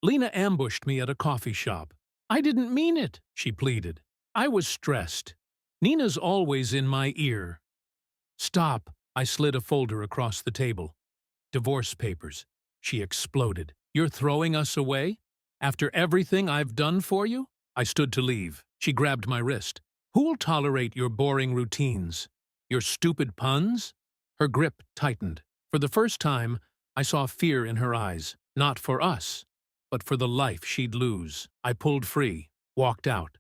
Lena ambushed me at a coffee shop. I didn't mean it, she pleaded. I was stressed. Nina's always in my ear. Stop, I slid a folder across the table. Divorce papers. She exploded. You're throwing us away? After everything I've done for you? I stood to leave. She grabbed my wrist. Who'll tolerate your boring routines? Your stupid puns? Her grip tightened. For the first time, I saw fear in her eyes. Not for us, but for the life she'd lose. I pulled free, walked out.